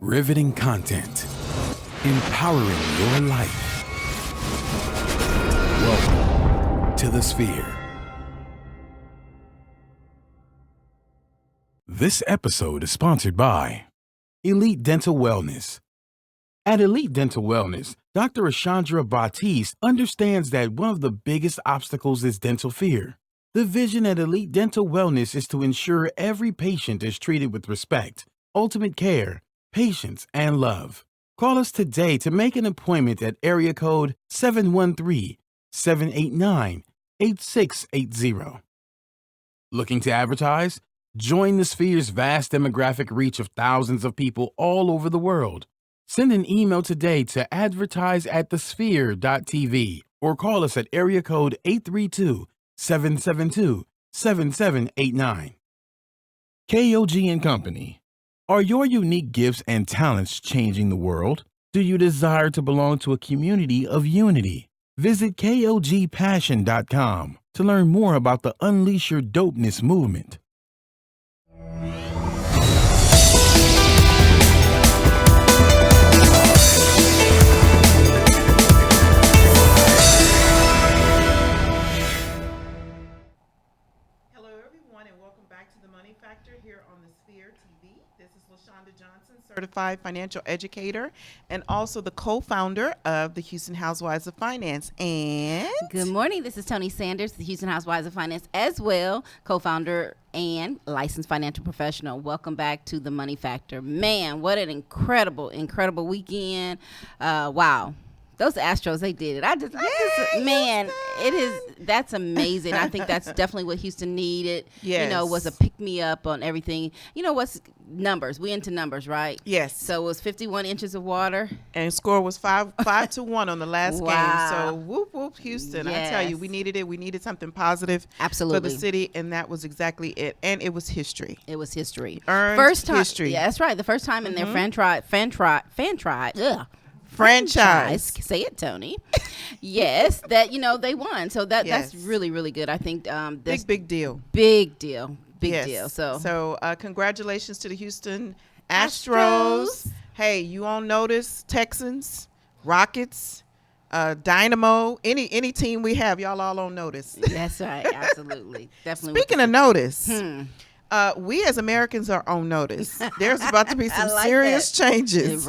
Riveting content. Empowering your life. Welcome to the Sphere. This episode is sponsored by Elite Dental Wellness. At Elite Dental Wellness, Dr. Ashandra Batiste understands that one of the biggest obstacles is dental fear. The vision at Elite Dental Wellness is to ensure every patient is treated with respect, ultimate care, patience, and love. Call us today to make an appointment at area code 713-789-8680. Looking to advertise? Join the Sphere's vast demographic reach of thousands of people all over the world. Send an email today to advertise@thesphere.tv or call us at area code 832-772-7789. KOG and Company. Are your unique gifts and talents changing the world? Do you desire to belong to a community of unity? Visit KOGpassion.com to learn more about the Unleash Your Dopeness movement. Here on the Sphere TV. This is LaShonda Johnson, certified financial educator, and also the co-founder of the Houston Housewives of Finance. And good morning. This is Tony Sanders, the Houston Housewives of Finance, as well, co-founder and licensed financial professional. Welcome back to the Money Factor. Man, what an incredible weekend! Wow. Those Astros, they did it. That's amazing. I think that's definitely what Houston needed. Yes. Was a pick-me-up on everything. What's numbers? We into numbers, right? Yes. So it was 51 inches of water. And score was 5-1 on the last wow. game. So whoop, whoop, Houston. Yes. I tell you, we needed it. We needed something positive Absolutely. for the city, and that was exactly it. And it was history. It was history. Earned first time, history. Yeah, that's right. The first time in their franchise. Say it, Tony. Yes, that they won. So that's really, really good. I think big deal. Big deal. So congratulations to the Houston Astros. Hey, you on notice? Texans, Rockets, Dynamo, any team we have, y'all all on notice. That's right. Absolutely. Definitely. Speaking of notice. We as Americans are on notice. There's about to be some serious changes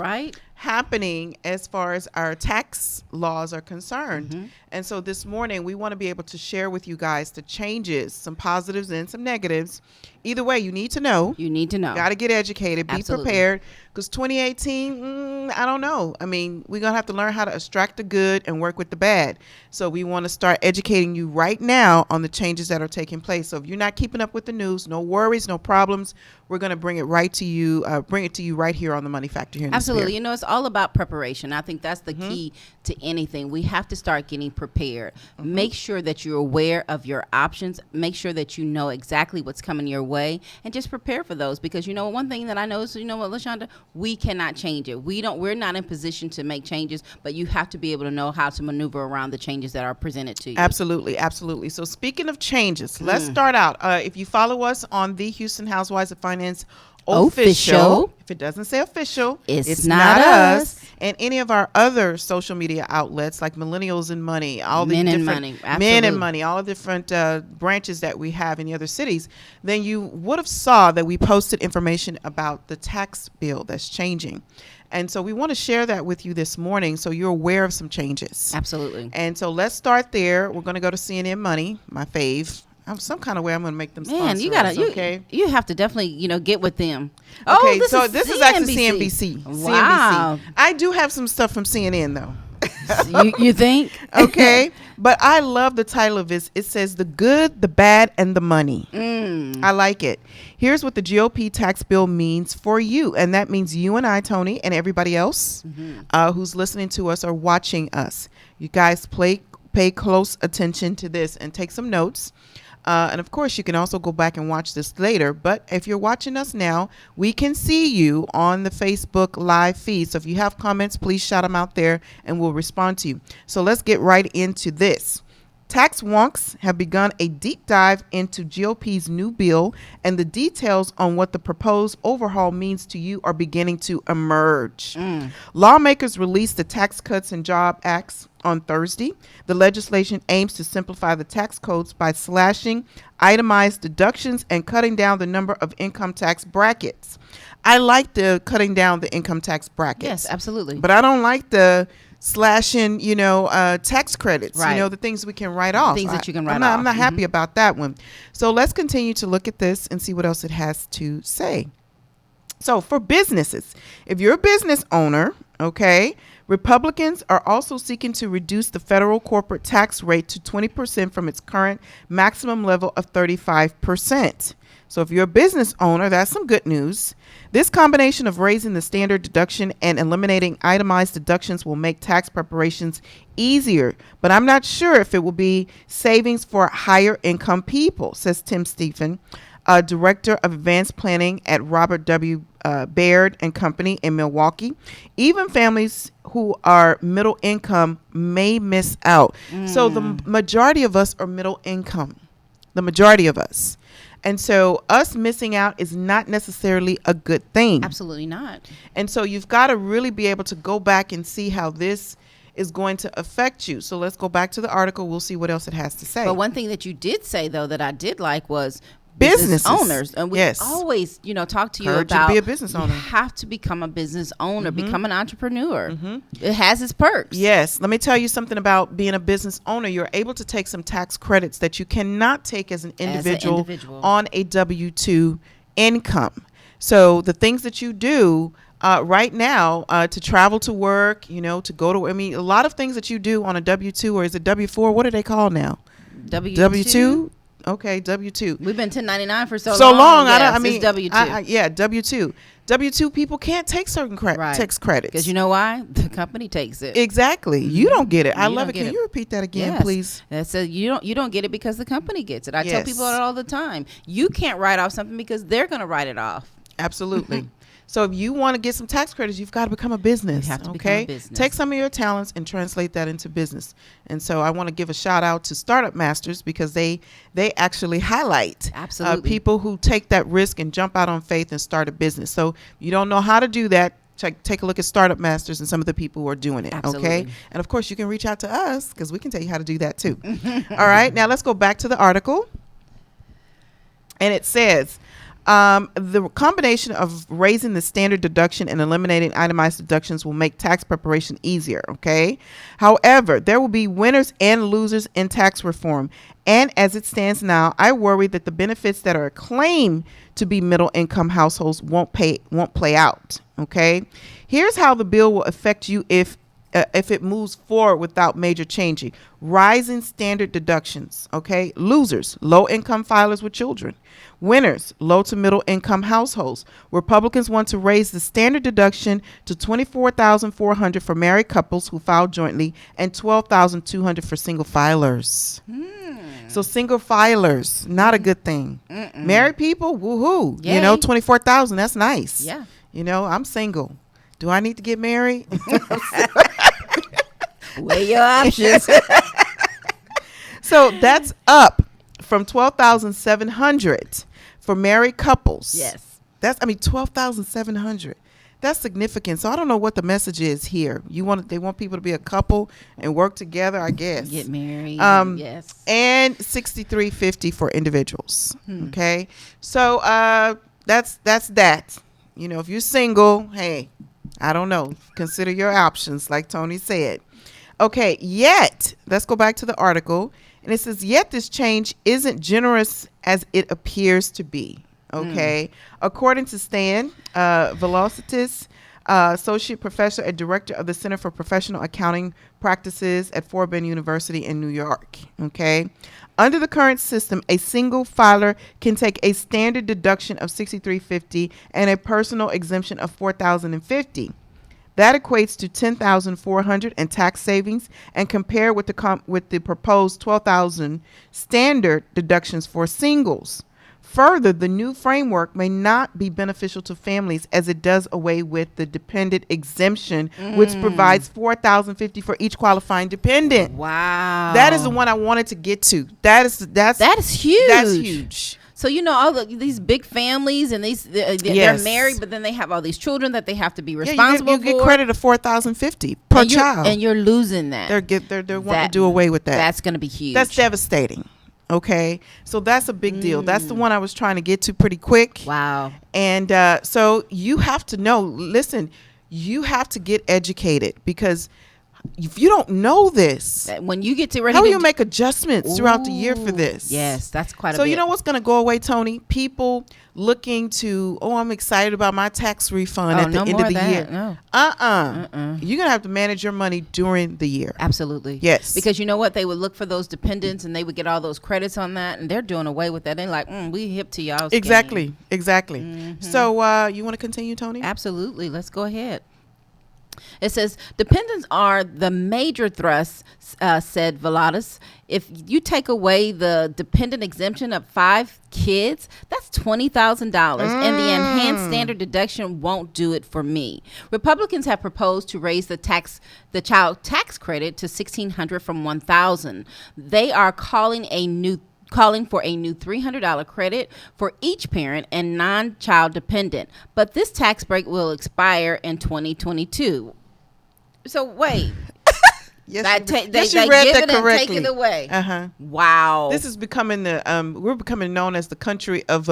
happening as far as our tax laws are concerned. Mm-hmm. And so this morning, we want to be able to share with you guys the changes, some positives and some negatives. Either way, you need to know. Got to get educated, be prepared. Because 2018, I don't know. I mean, we're going to have to learn how to extract the good and work with the bad. So we want to start educating you right now on the changes that are taking place. So if you're not keeping up with the news, no worries, no problems. We're going to bring it right to you, right here on the Money Factor here in Absolutely. It's all about preparation. I think that's the key to anything. We have to start getting prepared. Mm-hmm. Make sure that you're aware of your options. Make sure that you know exactly what's coming your way, and just prepare for those. Because one thing that I know is, LaShonda, we cannot change it. We're not in position to make changes, but you have to be able to know how to maneuver around the changes that are presented to you. Absolutely. So speaking of changes, let's start out. If you follow us on the Houston Housewives of Finance official. If it doesn't say official, it's not us. And any of our other social media outlets like Millennials and Money, all the Men different Men and Money, all the different branches that we have in the other cities, then you would have saw that we posted information about the tax bill that's changing. And so we want to share that with you this morning so you're aware of some changes. Absolutely. And so let's start there. We're going to go to CNN Money, my fave. Some kind of way I'm going to make them sponsor us, okay? You have to definitely, get with them. Okay, so this is actually CNBC. Wow. CNBC. I do have some stuff from CNN, though. you think? Okay, but I love the title of this. It says The Good, the Bad, and the Money. I like it. Here's what the GOP tax bill means for you. And that means you and I, Tony, and everybody else who's listening to us or watching us. You guys pay close attention to this and take some notes. And of course, you can also go back and watch this later. But if you're watching us now, we can see you on the Facebook live feed. So if you have comments, please shout them out there and we'll respond to you. So let's get right into this. Tax wonks have begun a deep dive into GOP's new bill, and the details on what the proposed overhaul means to you are beginning to emerge. Lawmakers released the Tax Cuts and Job Acts on Thursday. The legislation aims to simplify the tax codes by slashing itemized deductions and cutting down the number of income tax brackets. I like the cutting down the income tax brackets. Yes, absolutely. But I don't like the slashing, tax credits, Right. the things we can write off. Things that you can write I'm not, off. I'm not happy about that one. So let's continue to look at this and see what else it has to say. So for businesses, if you're a business owner, okay, Republicans are also seeking to reduce the federal corporate tax rate to 20% from its current maximum level of 35%. So if you're a business owner, that's some good news. This combination of raising the standard deduction and eliminating itemized deductions will make tax preparations easier, but I'm not sure if it will be savings for higher income people, says Tim Stephen, Director of Advanced Planning at Robert W. Baird and Company in Milwaukee. Even families who are middle income may miss out. So the majority of us are middle income, the majority of us. And so us missing out is not necessarily a good thing. Absolutely not. And so you've got to really be able to go back and see how this is going to affect you. So let's go back to the article. We'll see what else it has to say. But one thing that you did say, though, that I did like was businesses. Owners. And we Yes. always, talk to you Encourage you to about be a business owner. You have to become a business owner, become an entrepreneur. It has its perks. Yes. Let me tell you something about being a business owner. You're able to take some tax credits that you cannot take as an individual, on a W-2 income. So the things that you do right now to travel to work, to go to, a lot of things that you do on a W-2, or is it W-4? What are they called now? W-2? Okay, W-2. We've been 1099 for so long. Yes, it's W-2. Yeah, W-2. W-2 people can't take certain tax credits. Because you know why? The company takes it. Exactly. You don't get it. I love it. Can it. you repeat that again, Yes. please? So you don't get it because the company gets it. I tell Yes. people that all the time. You can't write off something because they're going to write it off. Absolutely. So if you want to get some tax credits, you've got to become a business. You have to become a business. Take some of your talents and translate that into business. And so I want to give a shout out to Startup Masters, because they actually highlight people who take that risk and jump out on faith and start a business. So you don't know how to do that. Take a look at Startup Masters and some of the people who are doing it. Absolutely. Okay. And of course you can reach out to us, because we can tell you how to do that too. All right. Now let's go back to the article. And it says, the combination of raising the standard deduction and eliminating itemized deductions will make tax preparation easier, okay? However, there will be winners and losers in tax reform. And as it stands now, I worry that the benefits that are claimed to be middle income households won't play out, okay? Here's how the bill will affect you if it moves forward without major changing. Rising standard deductions, okay? Losers, low income filers with children. Winners, low to middle income households. Republicans want to raise the standard deduction to $24,400 for married couples who file jointly and $12,200 for single filers. So single filers, not a good thing. Married people, woohoo. Yay. $24,000, that's nice. Yeah. I'm single. Do I need to get married? Weigh your options. So that's up from $12,700 for married couples. Yes. That's $12,700. That's significant. So I don't know what the message is here. They want people to be a couple and work together, I guess. Get married. Yes. And $6,350 for individuals. Okay. So that's that. If you're single, hey, I don't know. Consider your options, like Tony said. Okay, yet, let's go back to the article. And it says, yet this change isn't generous as it appears to be. Okay. According to Stan Velocitis, Associate Professor and Director of the Center for Professional Accounting Practices at Fort Bend University in New York. Okay. Under the current system, a single filer can take a standard deduction of $6,350 and a personal exemption of $4,050. That equates to $10,400 in tax savings, and compared with the proposed $12,000 standard deductions for singles. Further, the new framework may not be beneficial to families as it does away with the dependent exemption, which provides $4,050 for each qualifying dependent. Wow. That is the one I wanted to get to. That is huge. That's huge. So all these big families and they're married, but then they have all these children that they have to be responsible for. You get credit of $4,050 per child, and you're losing that. They're wanting to do away with that. That's going to be huge. That's devastating. Okay, so that's a big deal. That's the one I was trying to get to pretty quick. Wow. And so you have to know. Listen, you have to get educated, because if you don't know this, when you get to ready, how will you make adjustments throughout the year for this? Yes, that's quite a bit. So you know what's going to go away, Tony? People looking to, I'm excited about my tax refund at the end of the year. No. You're going to have to manage your money during the year. Absolutely. Yes. Because you know what? They would look for those dependents and they would get all those credits on that, and they're doing away with that. They're like, we hip to y'all's Exactly. game. Exactly. So you want to continue, Tony? Absolutely. Let's go ahead. It says, dependents are the major thrust, said Valadas. If you take away the dependent exemption of 5 kids, that's $20,000. And the enhanced standard deduction won't do it for me. Republicans have proposed to raise the child tax credit to $1,600 from $1,000. They are calling for a new $300 credit for each parent and non-child dependent. But this tax break will expire in 2022. So wait. Yes, they read give that it correctly. and take it away. Uh-huh. Wow. This is becoming we're becoming known as the country of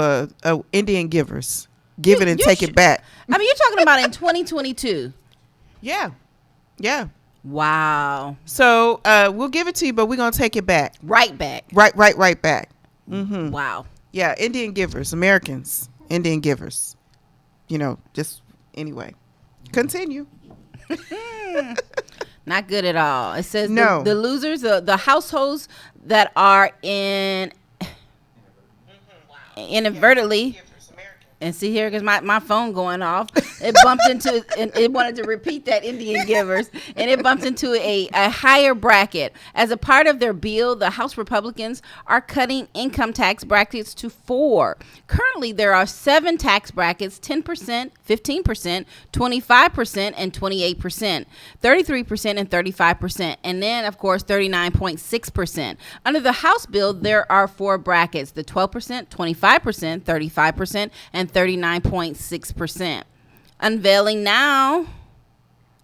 Indian givers. Give it and take it back. I mean, you're talking about in 2022. Yeah. Wow. So we'll give it to you, but we're gonna take it back. Right back. Right back. Wow. Yeah, Indian givers, Americans, Indian givers. Just anyway. Continue. Not good at all. It says no. The losers, the households that are inadvertently. And see here, because my phone going off, it bumped into, and it wanted to repeat that Indian givers, and it bumped into a higher bracket. As a part of their bill, the House Republicans are cutting income tax brackets to 4. Currently, there are 7 tax brackets: 10%, 15%, 25%, and 28%, 33% and 35%, and then, of course, 39.6%. Under the House bill, there are 4 brackets: the 12%, 25%, 35%, and 39.6%. Unveiling now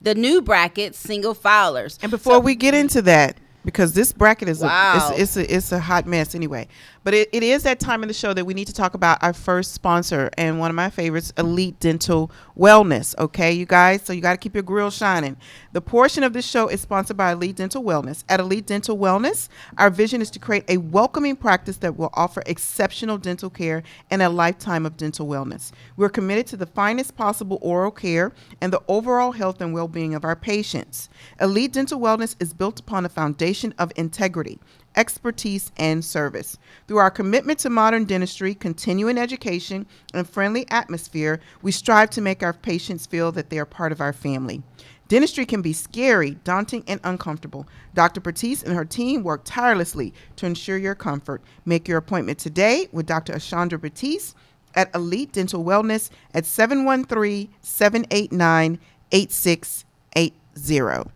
the new bracket, single filers. And before we get into that, because this bracket is wow. it's a hot mess anyway. But it is that time in the show that we need to talk about our first sponsor, and one of my favorites, Elite Dental Wellness. Okay, you guys? So you got to keep your grill shining. The portion of this show is sponsored by Elite Dental Wellness. At Elite Dental Wellness, our vision is to create a welcoming practice that will offer exceptional dental care and a lifetime of dental wellness. We're committed to the finest possible oral care and the overall health and well-being of our patients. Elite Dental Wellness is built upon a foundation of integrity, expertise, and service. Through our commitment to modern dentistry, continuing education, and friendly atmosphere, we strive to make our patients feel that they are part of our family. Dentistry can be scary, daunting, and uncomfortable. Dr. Patisse and her team work tirelessly to ensure your comfort. Make your appointment today with Dr. Ashandra Patisse at Elite Dental Wellness at 713-789-8680.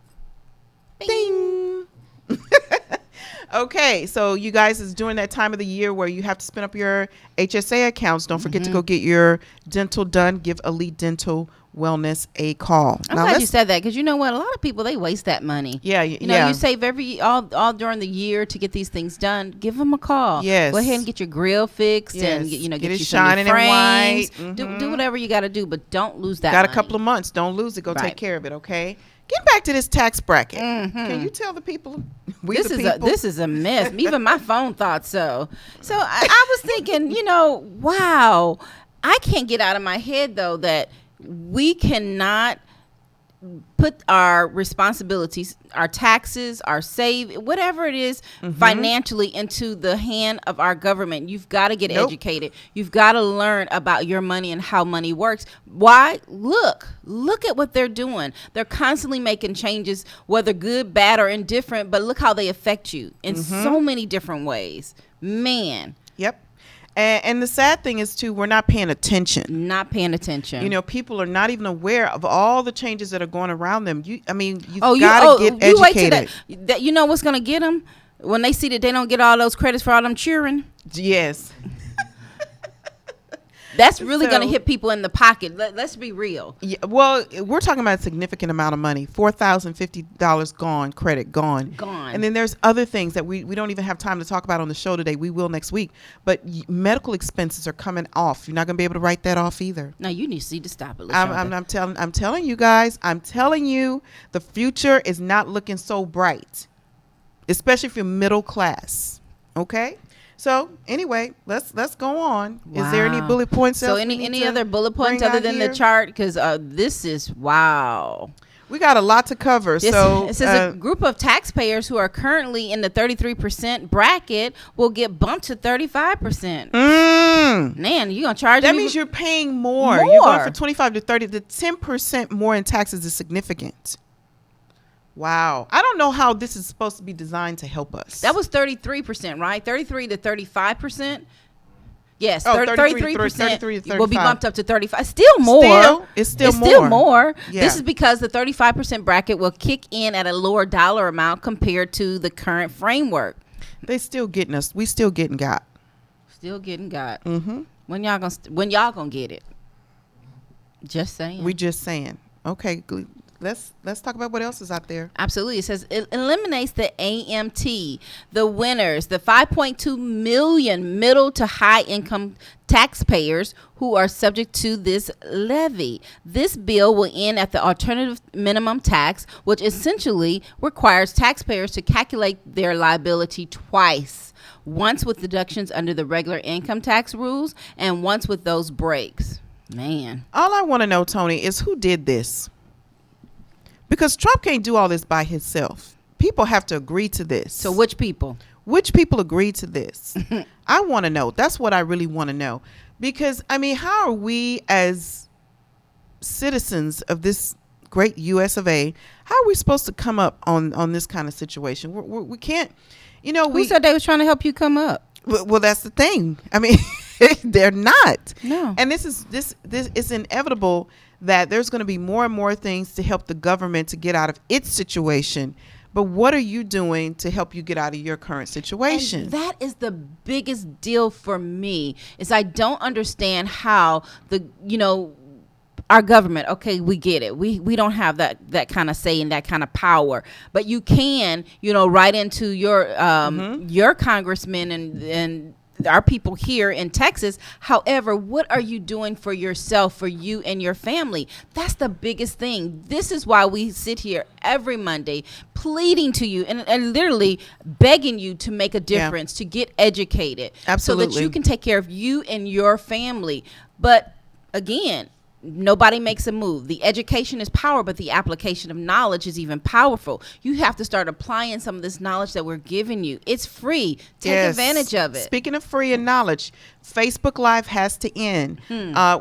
Ding! Okay, so you guys, is during that time of the year where you have to spin up your HSA accounts. Don't forget to go get your dental done. Give Elite Dental Wellness a call. I'm glad you said that, because you know what? A lot of people, they waste that money. Yeah, you know, you save all during the year to get these things done. Give them a call. Yes. Go ahead and get your grill fixed and get it you shining some new frames. and white. Do whatever you got to do, but don't lose that. Got money. a couple of months. Don't lose it. Go take care of it. Okay. Getting back to this tax bracket. Can you tell the people? This is a mess. Even my phone thought so. So I was thinking, wow, I can't get out of my head though that we cannot put our responsibilities, our taxes, our whatever it is, financially into the hand of our government. You've got to get educated. You've got to learn about your money and how money works. Why? Look at what they're doing. They're constantly making changes, whether good, bad, or indifferent, but look how they affect you in so many different ways. Man. Yep. And the sad thing is, too, we're not paying attention. Not paying attention. You know, people are not even aware of all the changes that are going around them. You've got to get educated. That you know what's going to get them? When they see that they don't get all those credits for all them cheering. Yes. That's really going to hit people in the pocket. Let's be real. Yeah, well, we're talking about a significant amount of money. $4,050 gone, credit gone. And then there's other things that we don't even have time to talk about on the show today. We will next week. But medical expenses are coming off. You're not going to be able to write that off either. No, you need to stop it. I'm telling you guys. I'm telling you, the future is not looking so bright, especially if you're middle class. Okay? So anyway, let's go on. Wow. Is there any bullet points? So any other bullet points other than the chart? Because this is wow. We got a lot to cover. It says a group of taxpayers who are currently in the 33% bracket will get bumped to 35%. Man, you gonna charge? That means you're paying more. You're going from 25 to 30. The 10% more in taxes is significant. Wow. I don't know how this is supposed to be designed to help us. That was 33%, right? 33 to 35%. Yes, 33% will be bumped up to 35. Still more. It's still more. Yeah. This is because the 35% bracket will kick in at a lower dollar amount compared to the current framework. They still getting us. We still getting got. Still getting got. Mm-hmm. When y'all gonna get it? Just saying. We just saying. Okay, good. Let's talk about what else is out there. Absolutely. It says it eliminates the AMT, the winners, the 5.2 million middle to high income taxpayers who are subject to this levy. This bill will end at the alternative minimum tax, which essentially requires taxpayers to calculate their liability twice. Once with deductions under the regular income tax rules and once with those breaks. Man. All I want to know, Tony, is who did this? Because Trump can't do all this by himself. People have to agree to this. So which people? Which people agree to this? I want to know. That's what I really want to know. Because, I mean, how are we as citizens of this great U.S. of A., how are we supposed to come up on this kind of situation? We can't, you know. Who said they was trying to help you come up? Well, that's the thing. I mean, they're not. No. And this is inevitable that there's going to be more and more things to help the government to get out of its situation. But what are you doing to help you get out of your current situation? And that is the biggest deal for me, is I don't understand how our government, okay, we get it. We don't have that kind of say and that kind of power, but you can, write into your congressmen and our people here in Texas. However, what are you doing for yourself, for you and your family? That's the biggest thing. This is why we sit here every Monday pleading to you and literally begging you to make a difference, to get educated. Absolutely. So that you can take care of you and your family. But again, nobody makes a move. The education is power, but the application of knowledge is even powerful. You have to start applying some of this knowledge that we're giving you. It's free. Take advantage of it. Speaking of free and knowledge, Facebook Live has to end.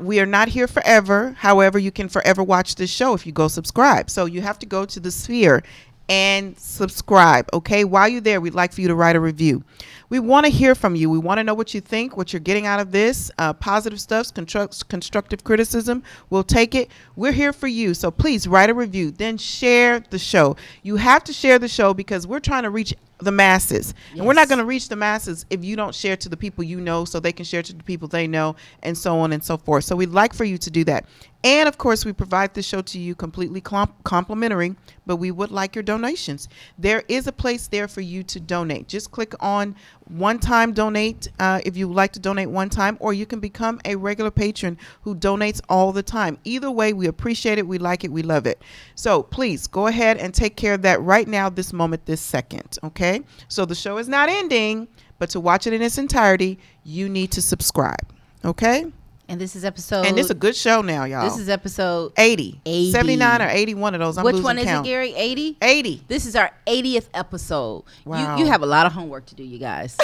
We are not here forever. However, you can forever watch this show if you go subscribe. So you have to go to the Sphere and subscribe. Okay. While you're there, we'd like for you to write a review. We want to hear from you. We want to know what you think, what you're getting out of this. Positive stuff, constructive criticism. We'll take it. We're here for you. So please write a review. Then share the show. You have to share the show because we're trying to reach the masses. Yes. And we're not going to reach the masses if you don't share to the people you know, so they can share to the people they know, and so on and so forth. So we'd like for you to do that. And of course, we provide this show to you completely complimentary, but we would like your donations. There is a place there for you to donate. Just click on one-time donate if you would like to donate one time, or you can become a regular patron who donates all the time. Either way, we appreciate it. We like it. We love it. So please go ahead and take care of that right now, this moment, this second. Okay. So the show is not ending, but to watch it in its entirety, you need to subscribe. Okay. And this is episode. And it's a good show now, y'all. This is episode 80. 79 or 81 of those. I'm Which losing one is count. it, Gary? 80? 80. This is our 80th episode. Wow. You have a lot of homework to do, you guys.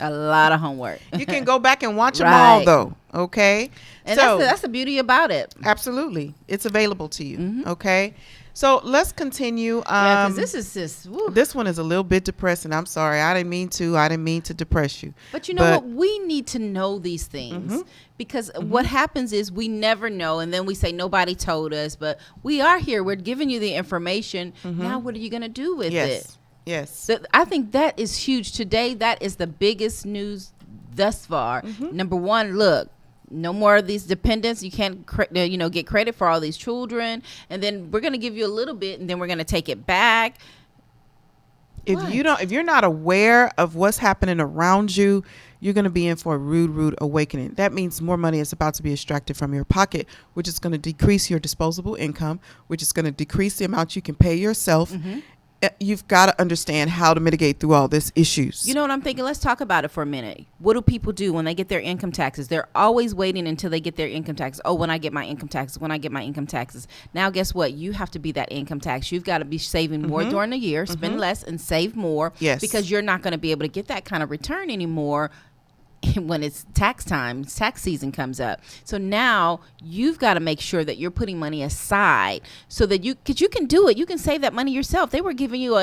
A lot of homework. You can go back and watch them all, though. Okay. And so, that's the beauty about it. Absolutely. It's available to you. Okay. So let's continue. Yeah, because this is just this one is a little bit depressing. I'm sorry, I didn't mean to depress you. But you know what? We need to know these things because what happens is we never know, and then we say nobody told us. But we are here. We're giving you the information. Now, what are you going to do with it? Yes. So I think that is huge today. That is the biggest news thus far. Number one, look. No more of these dependents. You can't, get credit for all these children. And then we're going to give you a little bit, and then we're going to take it back. If you're not aware of what's happening around you, you're going to be in for a rude awakening. That means more money is about to be extracted from your pocket, which is going to decrease your disposable income, which is going to decrease the amount you can pay yourself. You've got to understand how to mitigate through all these issues. You know what I'm thinking? Let's talk about it for a minute. What do people do when they get their income taxes? They're always waiting until they get their income taxes. Oh, when I get my income taxes, Now, guess what? You have to be that income tax. You've got to be saving more during the year, spend less and save more. Yes. Because you're not going to be able to get that kind of return anymore when it's tax time, tax season comes up. So now you've got to make sure that you're putting money aside so that because you can do it. You can save that money yourself. They were giving you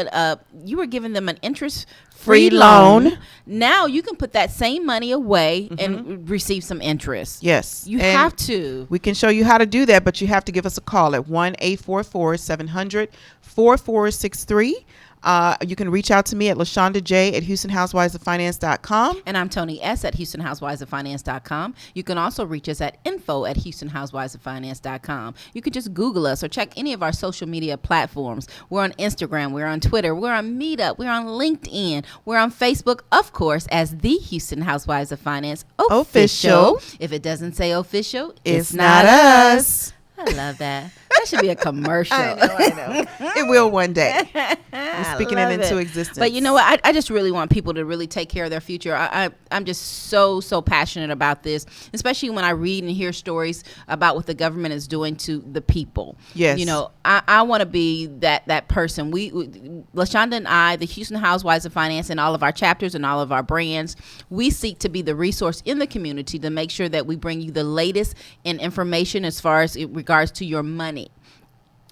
you were giving them an interest-free loan. Now you can put that same money away and receive some interest. Yes. You have to. We can show you how to do that, but you have to give us a call at 1-844-700-4463. You can reach out to me at LaShonda J at HoustonHousewivesOfFinance.com. And I'm Tony S at HoustonHousewivesOfFinance.com. You can also reach us at info at HoustonHousewivesOfFinance.com. You can just Google us or check any of our social media platforms. We're on Instagram. We're on Twitter. We're on Meetup. We're on LinkedIn. We're on Facebook, of course, as the Houston Housewives of Finance official. If it doesn't say official, it's not us. I love that. That should be a commercial. I know. It will one day. We're speaking it into existence. But you know what? I just really want people to really take care of their future. I'm just so passionate about this, especially when I read and hear stories about what the government is doing to the people. Yes. You know, I want to be that person. We LaShonda and I, the Houston Housewives of Finance, and all of our chapters and all of our brands, we seek to be the resource in the community to make sure that we bring you the latest in information as far as in regards to your money.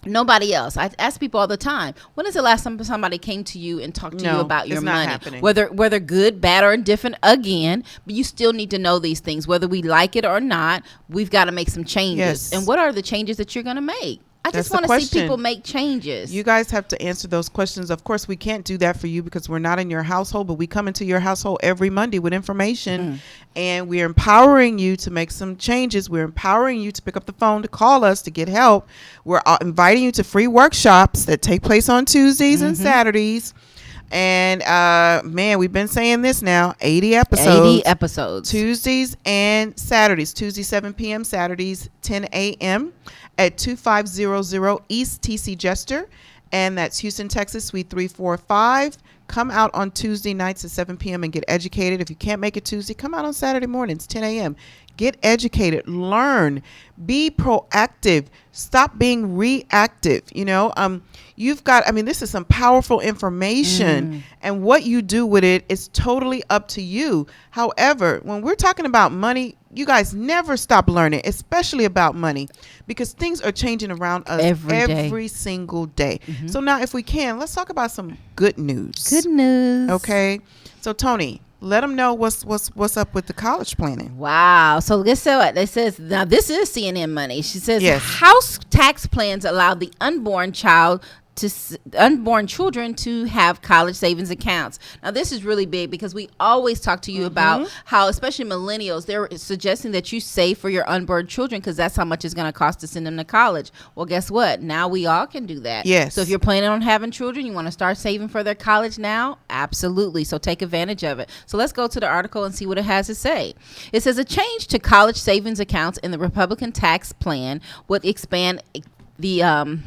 Nobody else. I ask people all the time, when is the last time somebody came to you and talked to you about your money? Happening. Whether good, bad, or indifferent, again, but you still need to know these things. Whether we like it or not, we've got to make some changes. Yes. And what are the changes that you're going to make? I just want to see people make changes. You guys have to answer those questions. Of course, we can't do that for you because we're not in your household, but we come into your household every Monday with information, and we're empowering you to make some changes. We're empowering you to pick up the phone, to call us, to get help. We're inviting you to free workshops that take place on Tuesdays and Saturdays. And man, we've been saying this now, 80 episodes. Tuesdays and Saturdays. Tuesday 7 p.m., Saturdays 10 a.m. at 2500 East TC Jester. And that's Houston, Texas, Suite 345. Come out on Tuesday nights at 7 p.m. and get educated. If you can't make it Tuesday, come out on Saturday mornings, 10 a.m. Get educated, learn, be proactive, stop being reactive. You know, this is some powerful information, and what you do with it is totally up to you. However, when we're talking about money, you guys never stop learning, especially about money, because things are changing around us every single day. So now, if we can, let's talk about some good news. Good news. Okay. So Tony, let them know what's up with the college planning. Wow. So guess what? It says, now this is CNN money. She says, yes. House tax plans allow the unborn children to have college savings accounts. Now this is really big because we always talk to you about how, especially millennials, they're suggesting that you save for your unborn children because that's how much it's going to cost to send them to college. Well, guess what? Now we all can do that. Yes. So if you're planning on having children, you want to start saving for their college now? Absolutely. So take advantage of it. So let's go to the article and see what it has to say. It says a change to college savings accounts in the Republican tax plan would expand the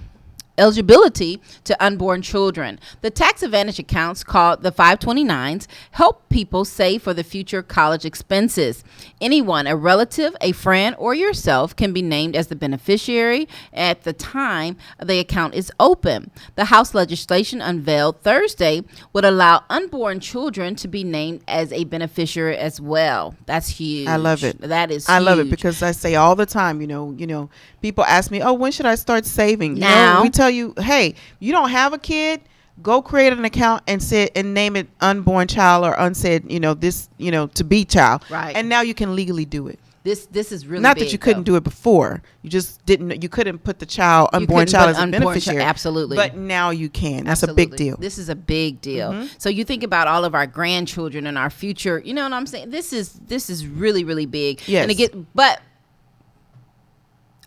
eligibility to unborn children. The tax advantage accounts, called the 529s, help people save for the future college expenses. Anyone, a relative, a friend, or yourself can be named as the beneficiary at the time the account is open. The House legislation unveiled Thursday would allow unborn children to be named as a beneficiary as well. That's huge. I love it. That is huge. I love it because I say all the time, you know, people ask me, oh, when should I start saving? Now. We tell tell you, hey, you don't have a kid, go create an account and name it unborn child or unsaid, this, to be child. Right. And now you can legally do it. This is really not big, that you couldn't do it before. You just didn't. You couldn't put the unborn child as a beneficiary. Absolutely. But now you can. That's a big deal. This is a big deal. So you think about all of our grandchildren and our future. You know what I'm saying? This is really, really big. Yes. But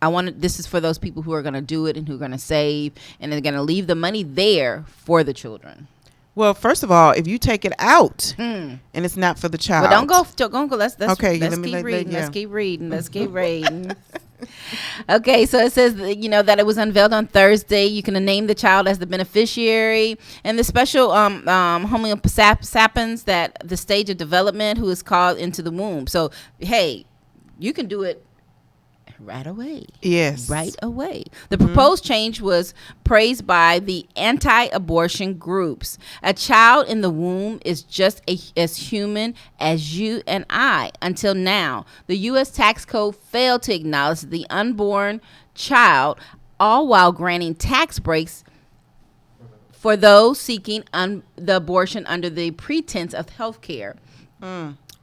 this is for those people who are going to do it and who are going to save and they're going to leave the money there for the children. Well, first of all, if you take it out and it's not for the child, but don't go. Let's okay. Let's keep reading. Let's keep reading. Okay, so it says that it was unveiled on Thursday. You can name the child as the beneficiary, and the special Homo sapiens that the stage of development who is called into the womb. So hey, you can do it right away. Yes. Right away. The proposed change was praised by the anti-abortion groups. A child in the womb is just as human as you and I. Until now, the U.S. tax code failed to acknowledge the unborn child, all while granting tax breaks for those seeking the abortion under the pretense of health care.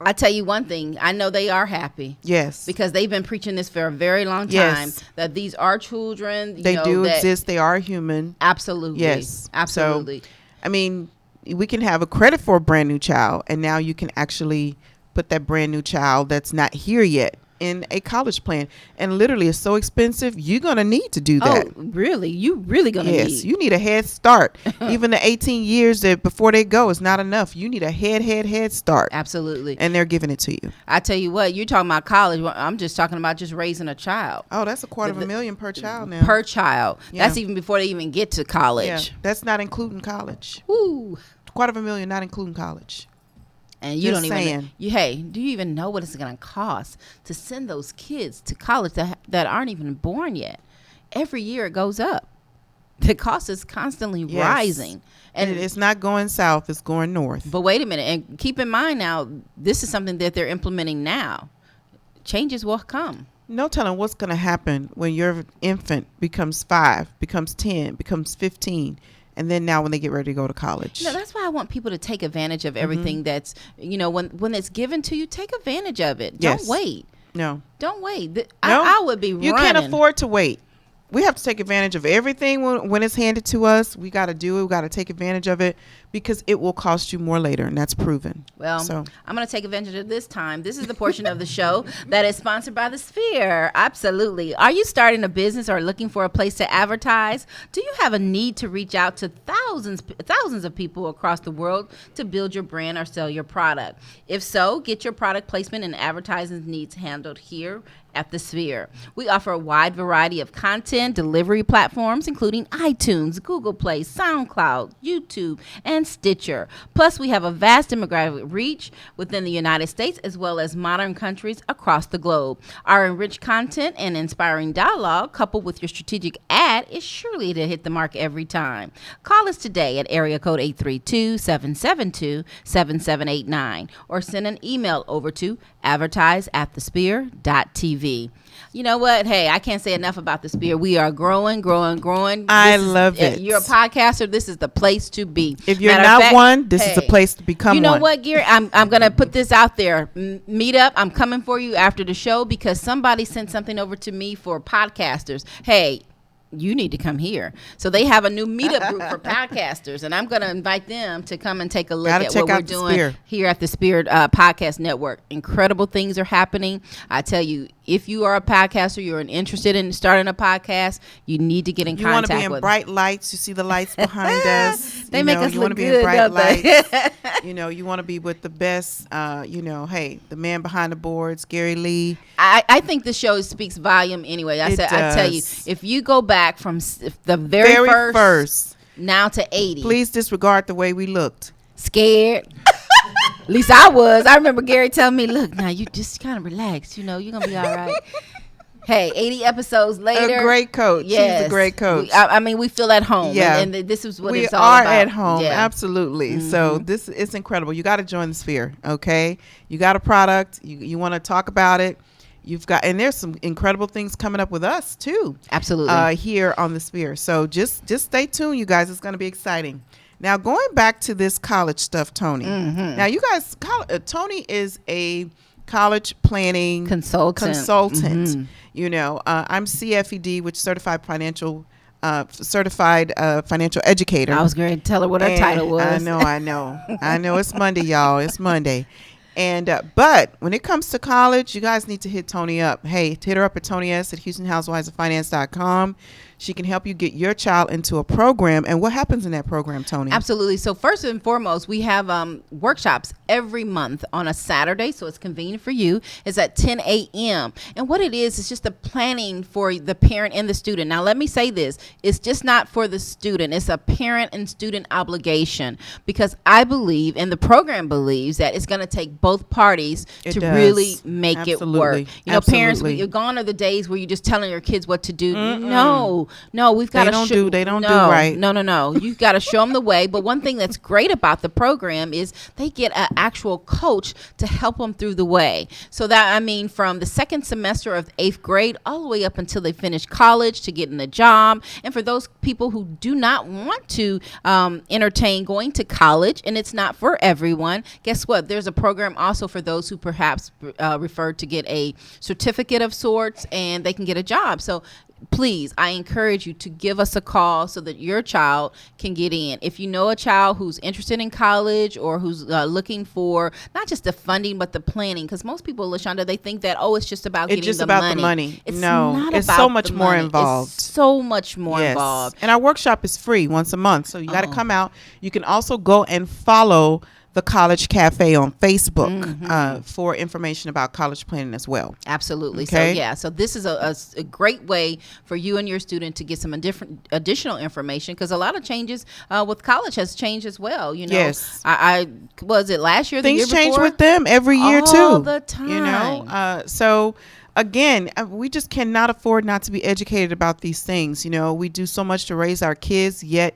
I tell you one thing, I know they are happy. Yes. Because they've been preaching this for a very long time. Yes. That these are children. They do exist. They are human. Absolutely. Yes. Absolutely. So, I mean, we can have a credit for a brand new child, and now you can actually put that brand new child that's not here yet in a college plan, and literally it's so expensive, you're gonna need to do that. Oh, really? You really gonna need? Yes, you need a head start. Even the 18 years that before they go is not enough. You need a head start. Absolutely. And they're giving it to you. I tell you what, you're talking about college. I'm just talking about just raising a child. Oh, that's $250,000 per child now. Per child. Yeah. That's even before they even get to college. Yeah, that's not including college. Ooh. $250,000 not including college. And you Just don't saying. even, do you even know what it's going to cost to send those kids to college that aren't even born yet? Every year it goes up. The cost is constantly rising. And it's not going south, it's going north. But wait a minute. And keep in mind now, this is something that they're implementing now. Changes will come. No telling what's going to happen when your infant becomes 5, becomes 10, becomes 15. And then now when they get ready to go to college. No, that's why I want people to take advantage of everything that's, when it's given to you, take advantage of it. Yes. Don't wait. No. Don't wait. No. I would be running. You can't afford to wait. We have to take advantage of everything when it's handed to us. We got to do it. We got to take advantage of it because it will cost you more later, and that's proven. Well, I'm going to take advantage of this time. This is the portion of the show that is sponsored by The Sphere. Absolutely. Are you starting a business or looking for a place to advertise? Do you have a need to reach out to thousands of people across the world to build your brand or sell your product? If so, get your product placement and advertising needs handled here at The Sphere. We offer a wide variety of content delivery platforms, including iTunes, Google Play, SoundCloud, YouTube, and Stitcher. Plus, we have a vast demographic reach within the United States as well as modern countries across the globe. Our enriched content and inspiring dialogue, coupled with your strategic ad, is surely to hit the mark every time. Call us today at area code 832-772-7789 or send an email over to advertise@thesphere.tv. You know what? Hey, I can't say enough about The Sphere. We are growing. I love it. You're a podcaster. This is the place to be. If you're not one, this is the place to become one. You know what, Gary? I'm going to put this out there. Meet up. I'm coming for you after the show because somebody sent something over to me for podcasters. Hey, you need to come here. So they have a new meetup group for podcasters, and I'm going to invite them to come and take a look at what we're doing here at the Spirit Podcast Network. Incredible things are happening. I tell you, if you are a podcaster, you're interested in starting a podcast, you need to get in contact with them. You want to be in bright lights. You see the lights behind us. They make us look good. You want to be in bright lights. You want to be with the best, hey, the man behind the boards, Gary Lee. I think the show speaks volume anyway. I tell you, if you go back from the very first now to 80. Please disregard the way we looked. Scared. At least I was. I remember Gary telling me, look, now you just kind of relax. You're going to be all right. Hey, 80 episodes later. A great coach. Yes. She's a great coach. We feel at home. Yeah. And this is what we it's all about. We are at home. Yeah. Absolutely. Mm-hmm. So it's incredible. You got to join The Sphere, okay? You got a product. You want to talk about it. You've got, and there's some incredible things coming up with us too. Absolutely. Here on the Sphere. So just stay tuned, you guys. It's going to be exciting. Now, going back to this college stuff, Tony. Mm-hmm. Now, you guys, Tony is a college planning consultant. Mm-hmm. You know, I'm CFED, which certified financial educator. I was going to tell her what her title was. I know. It's Monday, y'all. It's Monday. And but when it comes to college, you guys need to hit Tony up. Hey, hit her up at Tony S at HoustonHousewivesOfFinance.com. She can help you get your child into a program. And what happens in that program, Tony? Absolutely. So first and foremost, we have workshops every month on a Saturday, so it's convenient for you. It's at 10 a.m. And what it is just the planning for the parent and the student. Now, let me say this. It's just not for the student. It's a parent and student obligation, because I believe, and the program believes, that it's going to take both parties to really make it work. You know, parents, gone are the days where you're just telling your kids what to do. No, we've got to they don't do right. No. You've got to show them the way. But one thing that's great about the program is they get an actual coach to help them through the way. So that, I mean, from the second semester of 8th grade all the way up until they finish college to getting a job. And for those people who do not want to entertain going to college, and it's not for everyone, guess what? There's a program also for those who perhaps refer to get a certificate of sorts, and they can get a job. So please, I encourage you to give us a call so that your child can get in. If you know a child who's interested in college, or who's looking for not just the funding but the planning, because most people, LaShonda, they think that, it's just about getting the money. It's not. It's so much more involved. It's so much more involved. And our workshop is free once a month, so you got to come out. You can also go and follow the College Cafe on Facebook for information about college planning as well. Absolutely. Okay? So this is a great way for you and your student to get some additional information, because a lot of changes with college has changed as well. You know, yes. I was it last year, things the year change before? with them every year too. All the time. You know, so again, we just cannot afford not to be educated about these things. You know, we do so much to raise our kids, yet,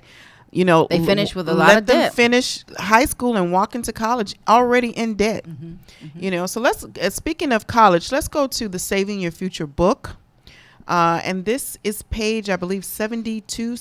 you know, they finish with a lot of debt. Let them finish high school and walk into college already in debt. You know, so let's, speaking of college, let's go to the Saving Your Future book. And this is page, I believe, 72.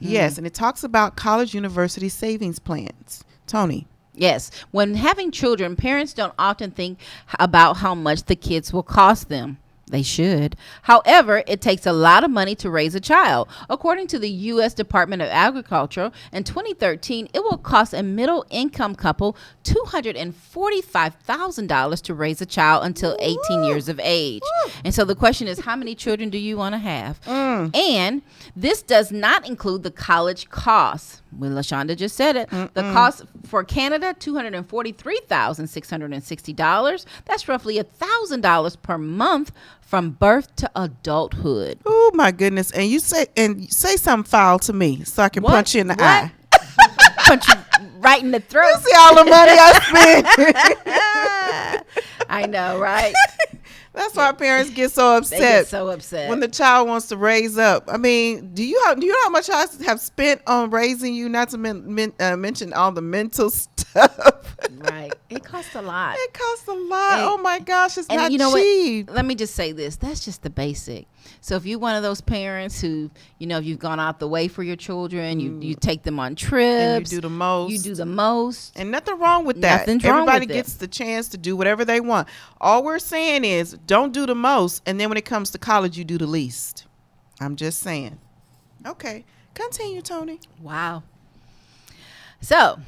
Yes. And it talks about college university savings plans. Tony. Yes. When having children, parents don't often think about how much the kids will cost them. They should. However, it takes a lot of money to raise a child. According to the U.S. Department of Agriculture, in 2013, it will cost a middle-income couple $245,000 to raise a child until 18 years of age. And so the question is, how many children do you want to have? And this does not include the college costs. Well, LaShonda just said it. The cost for Canada, $243,660. That's roughly $1,000 per month from birth to adulthood. Oh my goodness! And you say something foul to me so I can punch you in the eye. Punch you right in the throat. You see all the money I spent. I know, right? That's why parents get so upset. They get so upset when the child wants to raise up. I mean, do you know how much I have spent on raising you? Not to mention all the mental stuff. Right. It costs a lot. It costs a lot. Oh my gosh, it's not cheap. Let me just say this. That's just the basic. So if you're one of those parents who, you know, you've gone out the way for your children, you take them on trips. And you do the most. And nothing wrong with that. Everybody gets the chance to do whatever they want. All we're saying is don't do the most. And then when it comes to college, you do the least. I'm just saying. Okay. Continue, Tony. Wow. So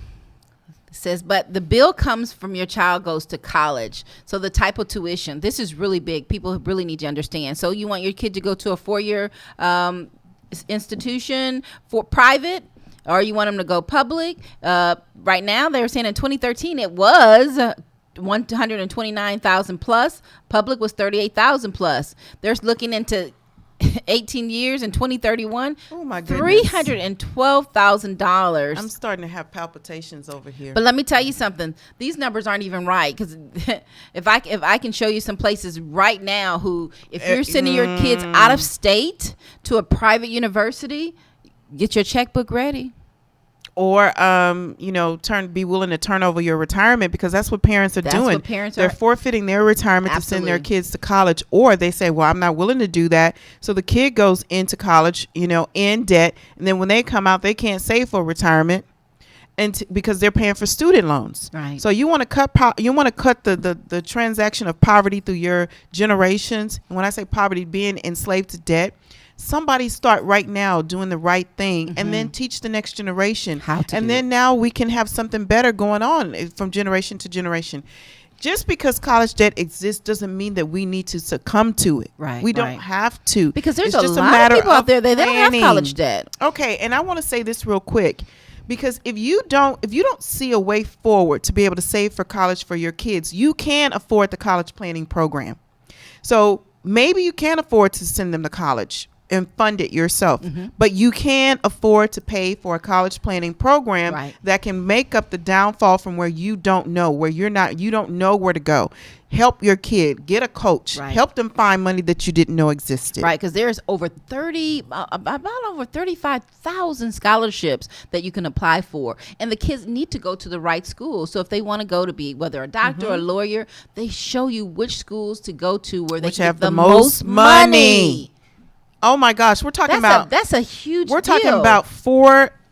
says, but the bill comes from your child goes to college. So the type of tuition, this is really big. People really need to understand. So you want your kid to go to a 4-year institution for private, or you want them to go public. Right now, they're saying in 2013, it was 129,000 plus. Public was 38,000 plus. They're looking into 18 years in 2031. Oh my goodness. $312,000. I'm starting to have palpitations over here. But let me tell you something. These numbers aren't even right, because if I can show you some places right now who, if you're sending your kids out of state to a private university, get your checkbook ready. or be willing to turn over your retirement, because that's what parents are doing. They're forfeiting their retirement to send their kids to college, or they say, well, I'm not willing to do that. So the kid goes into college, in debt, and then when they come out, they can't save for retirement, and because they're paying for student loans. Right. So you want to cut the transaction of poverty through your generations. And when I say poverty, being enslaved to debt, somebody start right now doing the right thing, and then teach the next generation how to. And then now we can have something better going on from generation to generation. Just because college debt exists doesn't mean that we need to succumb to it. Right. We don't have to, because there's just a lot of people out there that they don't have college debt. Okay, and I want to say this real quick. Because if you don't see a way forward to be able to save for college for your kids, you can afford the college planning program. So maybe you can't afford to send them to college and fund it yourself, but you can afford to pay for a college planning program that can make up the downfall from where you don't know, you don't know where to go. Help your kid, get a coach, help them find money that you didn't know existed. Right, because there's about over 35,000 scholarships that you can apply for, and the kids need to go to the right school. So if they want to go to be whether a doctor or a lawyer, they show you which schools to go to where they have the most money. Oh my gosh, that's a huge deal. Talking about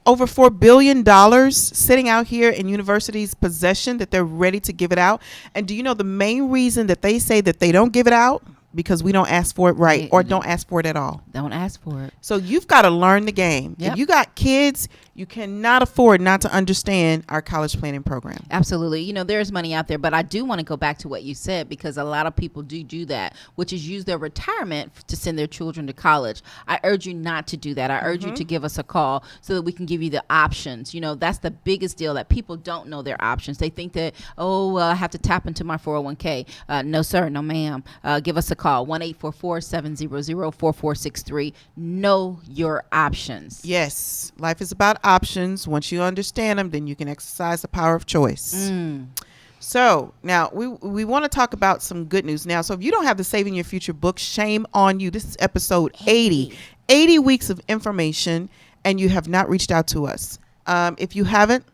over $4 billion sitting out here in universities' possession that they're ready to give it out. And do you know the main reason that they say that they don't give it out? Because we don't ask for it or don't ask for it at all. Don't ask for it. So you've got to learn the game. Yep. If you got kids, you cannot afford not to understand our college planning program. Absolutely. There's money out there, but I do want to go back to what you said, because a lot of people do that, which is use their retirement to send their children to college. I urge you not to do that. I urge you to give us a call so that we can give you the options. That's the biggest deal, that people don't know their options. They think that, I have to tap into my 401k. No, sir. No, ma'am. Give us a call, 1-844-700-4463. Know your options. Yes. Life is about options. Once you understand them, then you can exercise the power of choice. So now we want to talk about some good news now. So if you don't have the Saving Your Future book, shame on you. This is episode 80 weeks of information, and you have not reached out to us. If you haven't,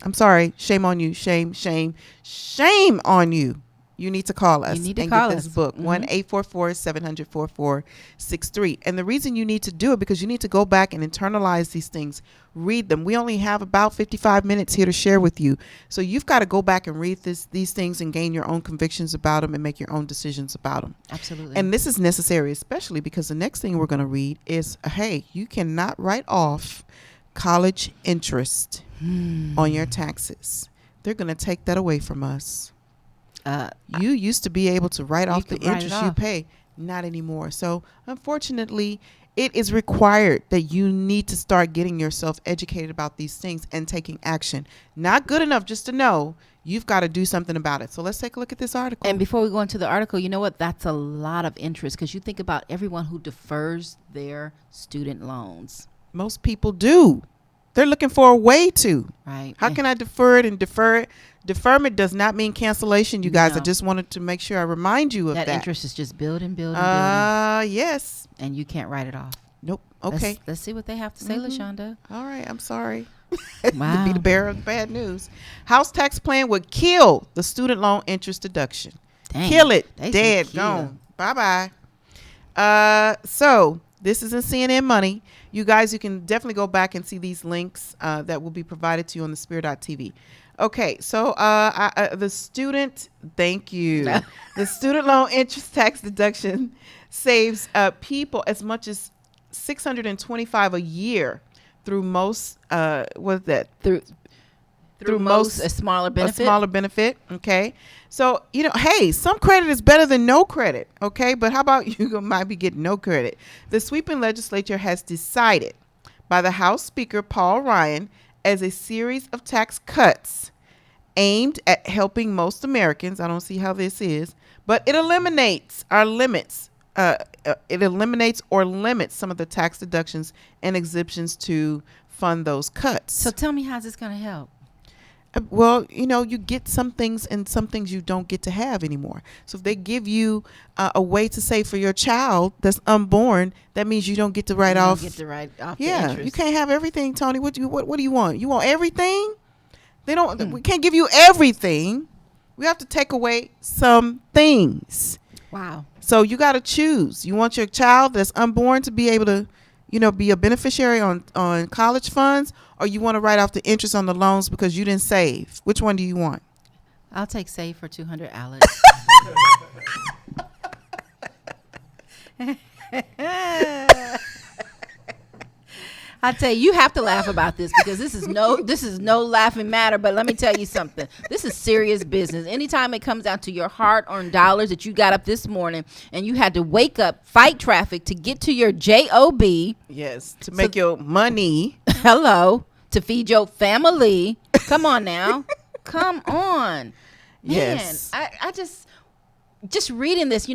I'm sorry. Shame on you. Shame on you. You need to call us and get this book, 1-844-700-4463. And the reason you need to do it, because you need to go back and internalize these things, read them. We only have about 55 minutes here to share with you. So you've got to go back and read these things and gain your own convictions about them and make your own decisions about them. Absolutely. And this is necessary, especially because the next thing we're going to read is, hey, you cannot write off college interest on your taxes. They're going to take that away from us. You used to be able to write off the interest you pay. Not anymore. So unfortunately, it is required that you need to start getting yourself educated about these things and taking action. Not good enough just to know. You've got to do something about it. So let's take a look at this article. And before we go into the article, you know what? That's a lot of interest, because you think about everyone who defers their student loans. Most people do. They're looking for a way to. Right. How can I defer it and defer it? Deferment does not mean cancellation, you guys. No. I just wanted to make sure I remind you of that. That interest is just building. Yes. And you can't write it off. Nope. Okay. Let's see what they have to say, LaShonda. All right. I'm sorry. Wow. To be the bearer of the bad news. House tax plan would kill the student loan interest deduction. Dang. Kill it. Dead. Gone. Bye-bye. So this is in CNN Money. You guys, you can definitely go back and see these links that will be provided to you on the Spirit.tv. Okay, so the student, thank you. The student loan interest tax deduction saves people as much as $625 a year through most. Through most a smaller benefit. A smaller benefit. Okay, so hey, some credit is better than no credit. Okay, but how about you might be getting no credit? The sweeping legislature has decided, by the House Speaker Paul Ryan, as a series of tax cuts aimed at helping most Americans. I don't see how this is, but it eliminates our limits. It eliminates or limits some of the tax deductions and exemptions to fund those cuts. So tell me, how's this going to help? Well, you get some things and some things you don't get to have anymore. So if they give you a way to save for your child that's unborn, that means you don't get to write off. Get to write off. Yeah, the interest. you can't have everything, Tony. What do you want? You want everything? They don't. We can't give you everything. We have to take away some things. Wow. So you got to choose. You want your child that's unborn to be able to, be a beneficiary on college funds, or you want to write off the interest on the loans because you didn't save? Which one do you want? I'll take save for 200, Alex. I tell you, you have to laugh about this because this is no laughing matter. But let me tell you something. This is serious business. Anytime it comes down to your hard-earned dollars that you got up this morning and you had to wake up, fight traffic to get to your job. Yes, to make your money. Hello, to feed your family. Come on now, come on. Yes, man. I just reading this.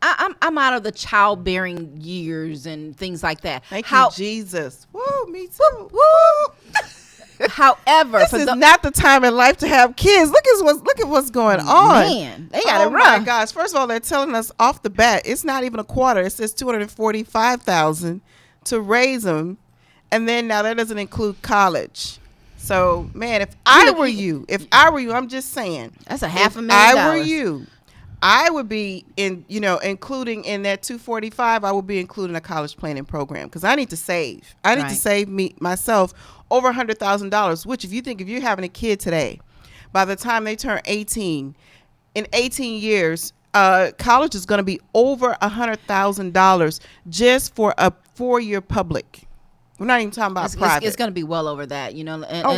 I'm out of the childbearing years and things like that. Thank you, Jesus. Woo, me too. Woo. However, this is not the time in life to have kids. Look at what's going on. Man, they got it rough. Oh my gosh! First of all, they're telling us off the bat it's not even a quarter. It says $245,000 to raise them, and then now that doesn't include college. So, man, if I were you, I'm just saying that's a $500,000. I were you, I would be including in that 245. I would be including a college planning program because I need to save. I need to save myself over $100,000. Which, if you're having a kid today, by the time they turn 18, in 18 years, college is going to be over $100,000 just for a 4-year public. We're not even talking about private. It's going to be well over that, And,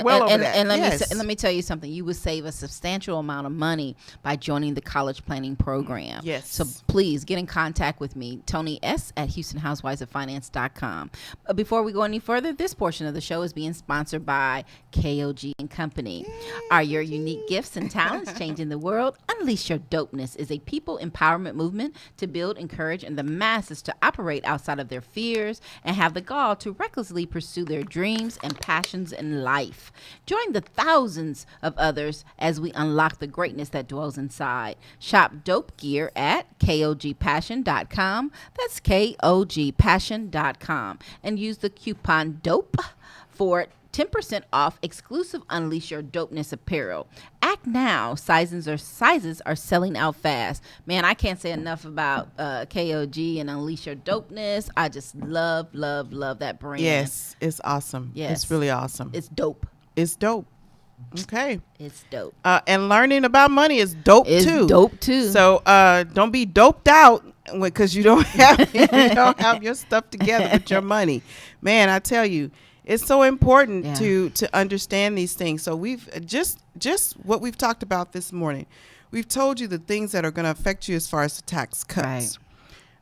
well over that. And let me tell you something. You would save a substantial amount of money by joining the college planning program. Yes. So please get in contact with me, Tony S. at HoustonHousewivesOfFinance.com. Before we go any further, this portion of the show is being sponsored by KOG and Company. Are your unique gifts and talents changing the world? Unleash Your Dopeness is a people empowerment movement to build, encourage, and the masses to operate outside of their fears and have the gall to recklessly pursue their dreams and passions in life. Join the thousands of others as we unlock the greatness that dwells inside. Shop dope gear at KOGpassion.com. That's KOGpassion.com. And use the coupon DOPE for 10% off exclusive Unleash Your Dopeness apparel. Act now. Sizes are selling out fast. Man, I can't say enough about KOG and Unleash Your Dopeness. I just love that brand. Yes, it's awesome. Yes. It's really awesome. It's dope. It's dope. Okay. It's dope. And learning about money is dope it's too. Dope too. So don't be doped out because you don't have your stuff together with your money. Man, I tell you, it's so important to understand these things. So we've just what we've talked about this morning. We've told you the things that are going to affect you as far as the tax cuts. Right.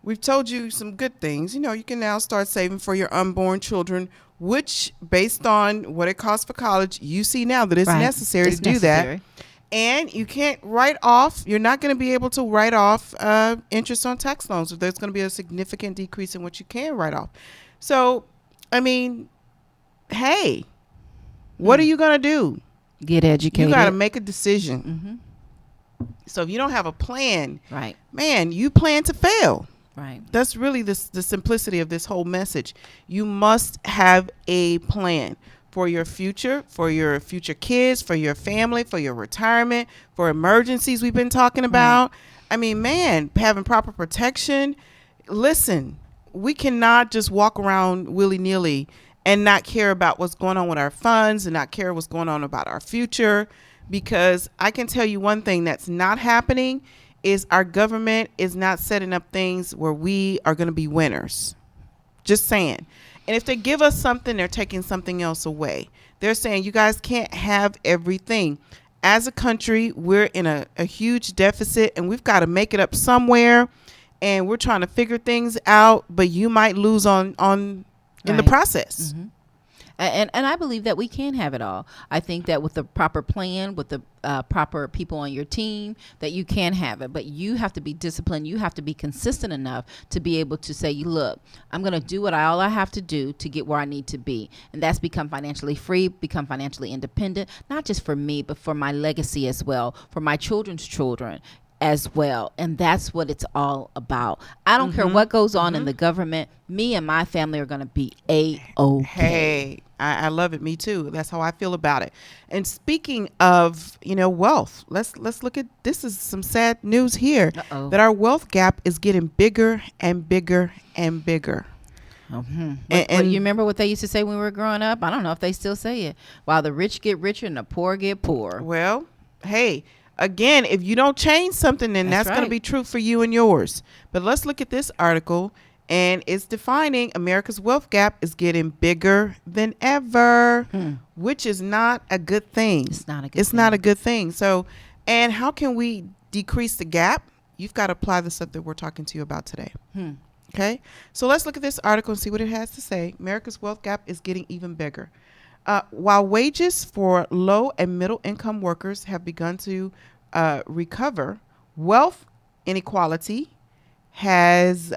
We've told you some good things. You can now start saving for your unborn children, which based on what it costs for college, you see now that it's necessary to do that. And you can't write off. You're not going to be able to write off interest on tax loans. So there's going to be a significant decrease in what you can write off. So, I mean, hey, what are you going to do? Get educated. You got to make a decision. Mm-hmm. So if you don't have a plan, man, you plan to fail. Right. That's really the simplicity of this whole message. You must have a plan for your future kids, for your family, for your retirement, for emergencies we've been talking about. I mean, man, having proper protection. Listen, we cannot just walk around willy-nilly and not care about what's going on with our funds and not care what's going on about our future, because I can tell you one thing that's not happening is our government is not setting up things where we are going to be winners. Just saying. And if they give us something, they're taking something else away. They're saying you guys can't have everything. As a country, we're in a huge deficit and we've got to make it up somewhere. And we're trying to figure things out, but you might lose in the process. Mm-hmm. And I believe that we can have it all. I think that with the proper plan, with the proper people on your team, that you can have it. But you have to be disciplined. You have to be consistent enough to be able to say, look, I'm going to do all I have to do to get where I need to be. And that's become financially free, become financially independent, not just for me, but for my legacy as well, for my children's children as well. And that's what it's all about. I don't care what goes on in the government. Me and my family are going to be A-OK. Hey, I love it. Me too. That's how I feel about it. And speaking of, wealth, let's look at, this is some sad news here. that our wealth gap is getting bigger and bigger and bigger. And you remember what they used to say when we were growing up? I don't know if they still say it. While the rich get richer and the poor get poorer. Well, hey, again, if you don't change something, then that's going to be true for you and yours. But let's look at this article, and it's defining America's wealth gap is getting bigger than ever, which is not a good thing. It's not a good thing. It's not a good thing. So, and how can we decrease the gap? You've got to apply the stuff that we're talking to you about today. Okay, so let's look at this article and see what it has to say. America's wealth gap is getting even bigger. While wages for low and middle income workers have begun to recover, wealth inequality has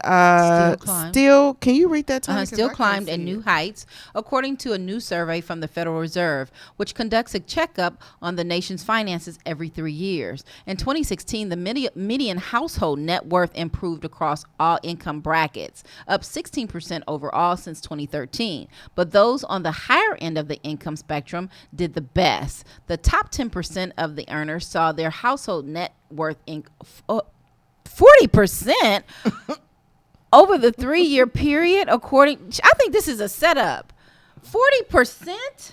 still, can you read that, Tony? Still climbed at new heights, according to a new survey from the Federal Reserve, which conducts a checkup on the nation's finances every 3 years. In 2016, the median household net worth improved across all income brackets, up 16% overall since 2013. But those on the higher end of the income spectrum did the best. The top 10% of the earners saw their household net worth 40% over the 3-year period, I think this is a setup. 40%?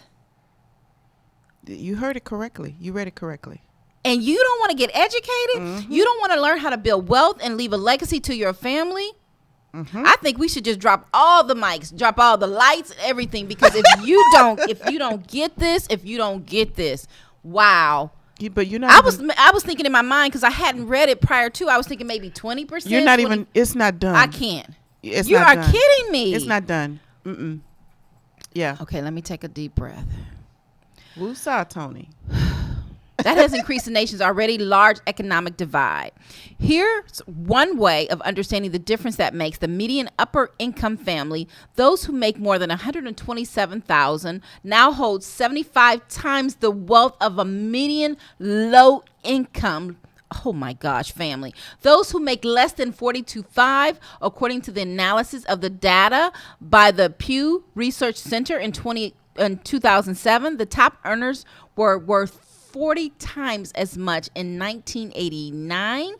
You heard it correctly. You read it correctly. And you don't want to get educated? You don't want to learn how to build wealth and leave a legacy to your family? I think we should just drop all the mics, drop all the lights, everything, because if you don't get this, wow. But you're not. I was thinking in my mind, because I hadn't read it prior to. I was thinking maybe 20%. You're not even. It's not done. I can't. You are kidding me. It's not done. Yeah. Okay, let me take a deep breath. Woosah, Tony. That has increased the nation's already large economic divide. Here's one way of understanding the difference that makes. The median upper income family, those who make more than $127,000, now hold 75 times the wealth of a median low income, oh my gosh, family. Those who make less than $42,500, according to the analysis of the data by the Pew Research Center in 2007, the top earners were worth 40 times as much in 1989.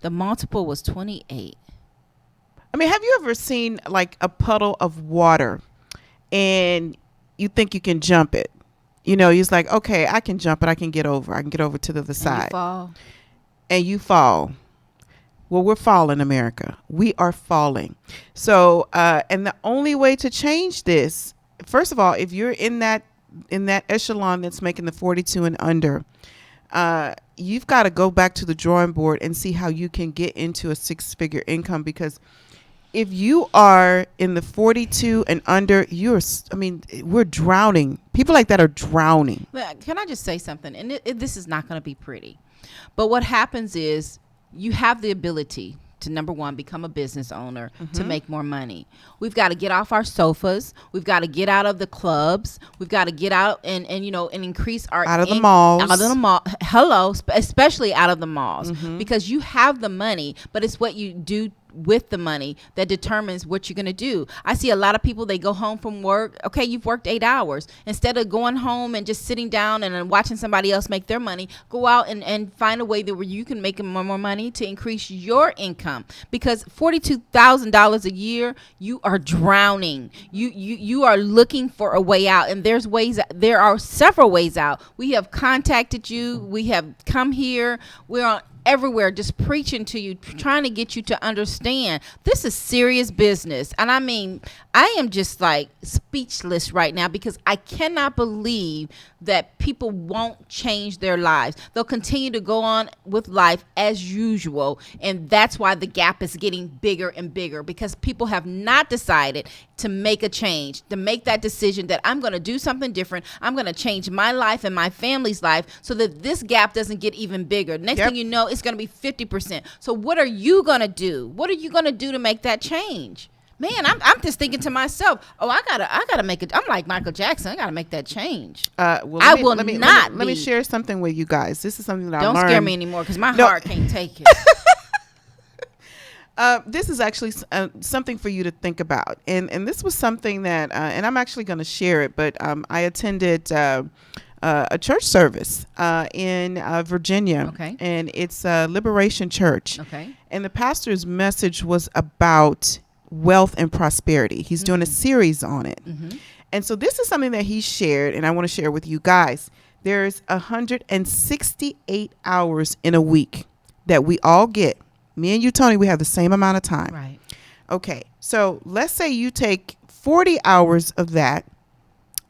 The multiple was 28. I mean, have you ever seen like a puddle of water and you think you can jump it? You're like, okay, I can jump it. I can get over. I can get over to the other side. And you fall. Well, we're falling, America. We are falling. So, and the only way to change this, first of all, if you're in that echelon that's making the 42 and under, you've got to go back to the drawing board and see how you can get into a 6-figure income, because if you are in the 42 and under, we're drowning. People like that are drowning. Can I just say something? And this is not going to be pretty, but what happens is you have the ability to, number one, become a business owner, to make more money. We've got to get off our sofas. We've got to get out of the clubs. We've got to get out and increase our out of the malls. Out of the mall. Hello, especially out of the malls, because you have the money, but it's what you do with the money that determines what you're going to do. I see a lot of people, they go home from work. Okay, you've worked 8 hours. Instead of going home and just sitting down and watching somebody else make their money, go out and find a way that where you can make more money to increase your income. Because $42,000 a year, you are drowning. You are looking for a way out, and there are several ways out. We have contacted you. We have come here. We're on everywhere just preaching to you, trying to get you to understand this is serious business. And I mean, I am just like speechless right now because I cannot believe that people won't change their lives. They'll continue to go on with life as usual. And that's why the gap is getting bigger and bigger, because people have not decided to make a change, to make that decision that I'm going to do something different. I'm going to change my life and my family's life so that this gap doesn't get even bigger. Next thing you know, it's going to be 50%. So what are you going to do? What are you going to do to make that change? Man, I'm just thinking to myself, oh, I gotta make it. I'm like Michael Jackson. I gotta make that change. Let me share something with you guys. This is something that I learned. Don't scare me anymore because my heart can't take it. This is actually something for you to think about, and this was something that, and I'm actually going to share it. But I attended a church service in Virginia, and it's a Liberation Church. And the pastor's message was about wealth and prosperity. He's doing a series on it. And so this is something that he shared, and I want to share with you guys. There's 168 hours in a week that we all get. Me and you, Tony, we have the same amount of time. Right. Okay. So let's say you take 40 hours of that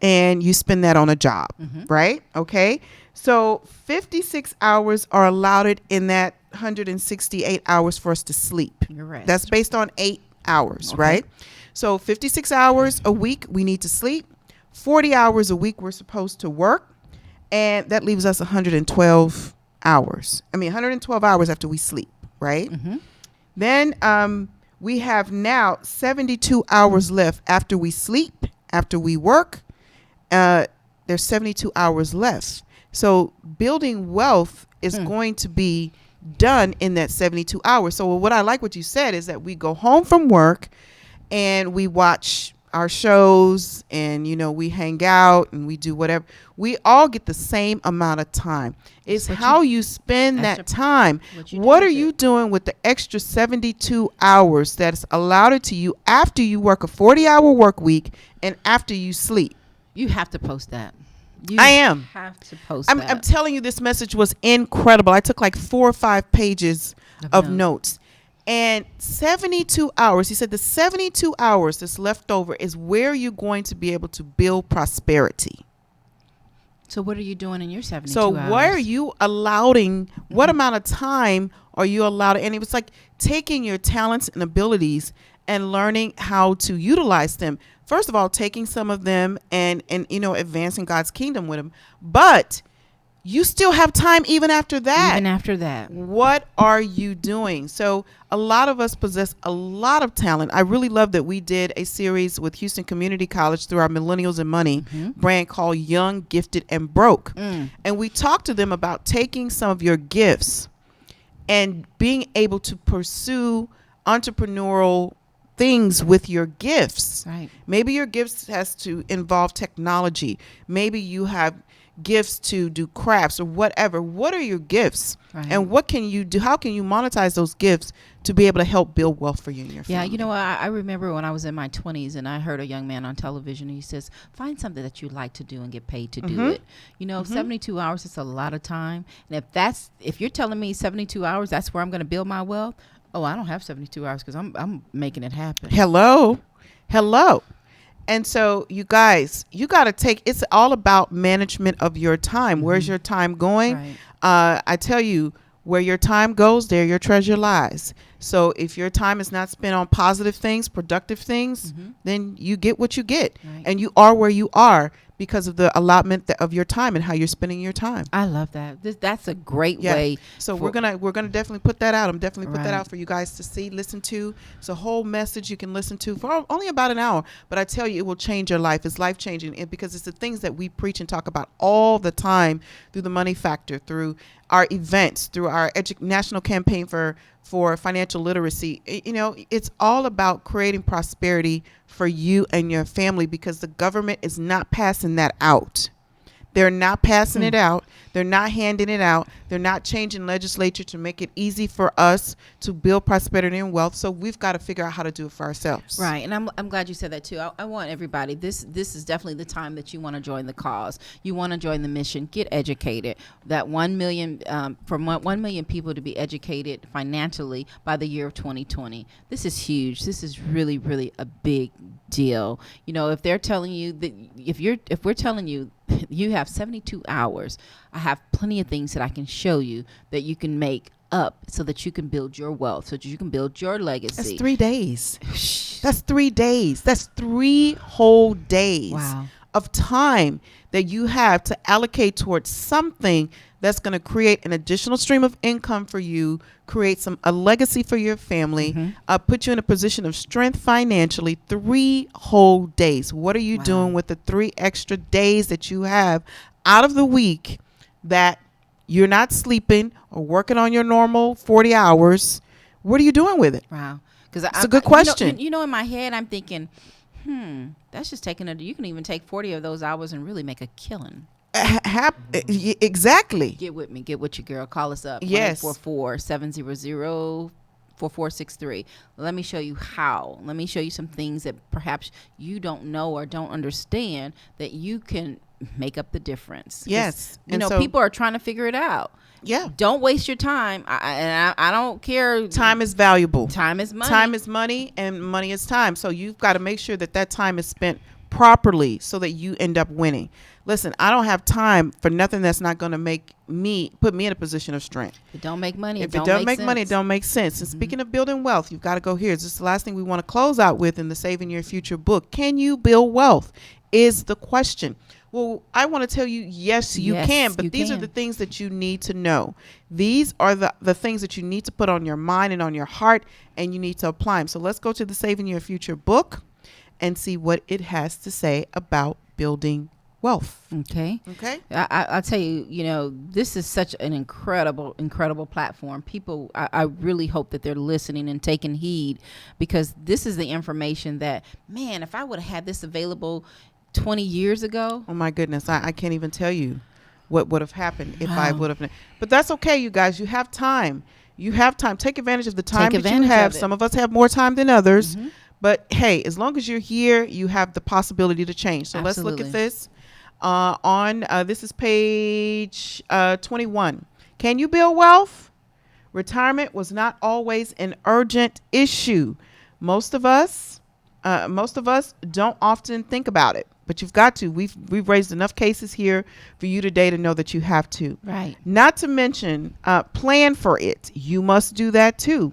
and you spend that on a job, right? Okay. So 56 hours are allotted in that 168 hours for us to sleep. You're right. That's based on 8 hours, right? So 56 hours a week we need to sleep. 40 hours a week we're supposed to work. And that leaves us 112 hours. 112 hours after we sleep, right? Then we have now 72 hours left after we sleep, after we work. There's 72 hours left. So building wealth is going to be done in that 72 hours. So what I like what you said is that we go home from work and we watch our shows and, we hang out and we do whatever. We all get the same amount of time. It's how you spend that time. What are you doing with the extra 72 hours that's allotted to you after you work a 40-hour work week and after you sleep? You have to post that. I am. Have to post that. I'm telling you, this message was incredible. I took like 4 or 5 pages of notes. And 72 hours, he said the 72 hours that's left over is where you're going to be able to build prosperity. So what are you doing in your 72 hours? So why are you allowing, what amount of time are you allowed? And it was like taking your talents and abilities and learning how to utilize them. First of all, taking some of them and advancing God's kingdom with them. But you still have time even after that. Even after that. What are you doing? So a lot of us possess a lot of talent. I really love that we did a series with Houston Community College through our Millennials and Money brand called Young, Gifted, and Broke. And we talked to them about taking some of your gifts and being able to pursue entrepreneurial things with your gifts. Right. Maybe your gifts has to involve technology. Maybe you have gifts to do crafts or whatever. What are your gifts? Right. And what can you do? How can you monetize those gifts to be able to help build wealth for you and your family? Yeah, I remember when I was in my 20s and I heard a young man on television. He says, find something that you like to do and get paid to do it. 72 hours is a lot of time. And if you're telling me 72 hours, that's where I'm going to build my wealth. Oh, I don't have 72 hours because I'm making it happen. Hello. And so you guys, you got to it's all about management of your time. Where's your time going? Right. I tell you, where your time goes, there your treasure lies. So if your time is not spent on positive things, productive things, then you get what you get. Right. And you are where you are because of the allotment of your time and how you're spending your time. I love that. That's a great way. So we're gonna definitely put that out. I'm definitely put that out for you guys to see, listen to. It's a whole message you can listen to for only about an hour. But I tell you, it will change your life. It's life changing because it's the things that we preach and talk about all the time through the Money Factor, through our events, through our national campaign for financial literacy. It's all about creating prosperity for you and your family because the government is not passing that out. They're not passing it out. They're not handing it out. They're not changing legislature to make it easy for us to build prosperity and wealth. So we've got to figure out how to do it for ourselves. Right. And I'm glad you said that too. I want everybody, this is definitely the time that you want to join the cause. You want to join the mission, get educated. That 1 million, from 1 million people to be educated financially by the year of 2020. This is huge. This is really, really a big deal. You know, if they're telling you that, if we're telling you you have 72 hours, I have plenty of things that I can show you that you can make up so that you can build your wealth, so that you can build your legacy. That's 3 days. That's 3 days. That's 3 whole days. Wow. Of time that you have to allocate towards something that's going to create an additional stream of income for you, create a legacy for your family, put you in a position of strength financially. 3 whole days. What are you doing with the 3 extra days that you have out of the week that you're not sleeping or working on your normal 40 hours? What are you doing with it? Wow. It's a good question. You know, in my head, I'm thinking, that's just you can even take 40 of those hours and really make a killing. Exactly. Get with me. Get with your girl. Call us up. Yes. 1-844-700-4463. Let me show you how. Let me show you some things that perhaps you don't know or don't understand that you can make up the difference. Yes. You know, people are trying to figure it out. Yeah. Don't waste your time. I don't care. Time is valuable. Time is money. Time is money, and money is time. So you've got to make sure that time is spent properly so that you end up winning. Listen, I don't have time for nothing that's not going to put me in a position of strength. If it don't make money, if it don't make money, it don't make sense. And speaking of building wealth, you've got to go here. This is the last thing we want to close out with in the Saving Your Future book. Can you build wealth is the question. Well, I want to tell you, yes, you can, but these are the things that you need to know. These are the things that you need to put on your mind and on your heart, and you need to apply them. So let's go to the Saving Your Future book and see what it has to say about building wealth. Okay. I'll tell you, you know, this is such an incredible platform. People, I really hope that they're listening and taking heed, because this is the information that, man, if I would have had this available 20 years ago. Oh my goodness. I can't even tell you what would have happened if I would have. But that's okay, you guys. You have time. Take advantage of the time that you have. Some of us have more time than others. But hey, as long as you're here, you have the possibility to change. So let's look at this. This is page 21. Can you build wealth? Retirement was not always an urgent issue. Most of us don't often think about it, but you've got to. We've raised enough cases here for you today to know that you have to. Right. Not to mention, plan for it. You must do that too.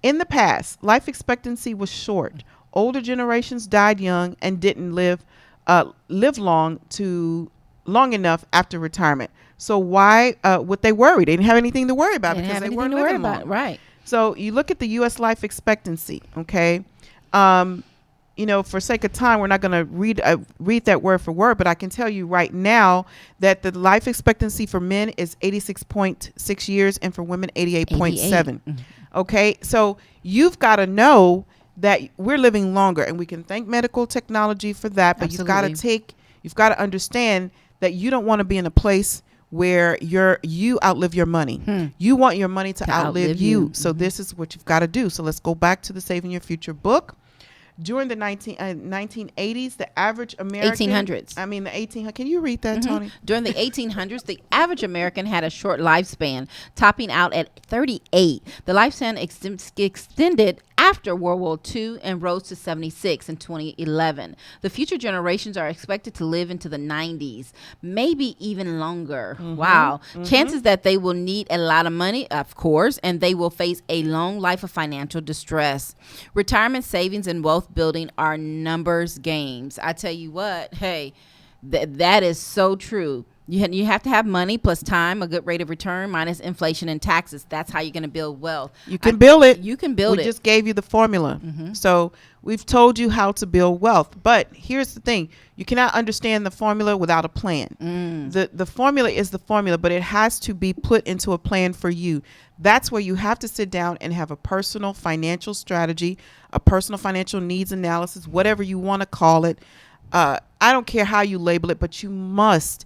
In the past, life expectancy was short. Older generations died young and didn't live long enough after retirement. So why would they worry? They didn't have anything to worry about because they weren't living long. Right. So you look at the U.S. life expectancy. Okay. You know, for sake of time, we're not going to read that word for word, but I can tell you right now that the life expectancy for men is 86.6 years and for women 88.7. Okay, so you've got to know that we're living longer, and we can thank medical technology for that, but you've got to understand that you don't want to be in a place where you outlive your money. You want your money to outlive you. So this is what you've got to do. So let's go back to the Saving Your Future book. During the 1980s, the average American... 1800s. I mean, the 1800s. Can you read that, Tony? During the 1800s, the average American had a short lifespan, topping out at 38. The lifespan extended after World War II and rose to 76 in 2011. The future generations are expected to live into the 90s, maybe even longer. Wow. Chances that they will need a lot of money, of course, and they will face a long life of financial distress. Retirement savings and wealth building are numbers games. I tell you what, hey, that is so true. You have to have money plus time, a good rate of return minus inflation and taxes. That's how you're going to build wealth. You can build it. You can build it. We just gave you the formula. So we've told you how to build wealth. But here's the thing. You cannot understand the formula without a plan. The formula is the formula, but it has to be put into a plan for you. That's where you have to sit down and have a personal financial strategy, a personal financial needs analysis, whatever you want to call it. I don't care how you label it, but you must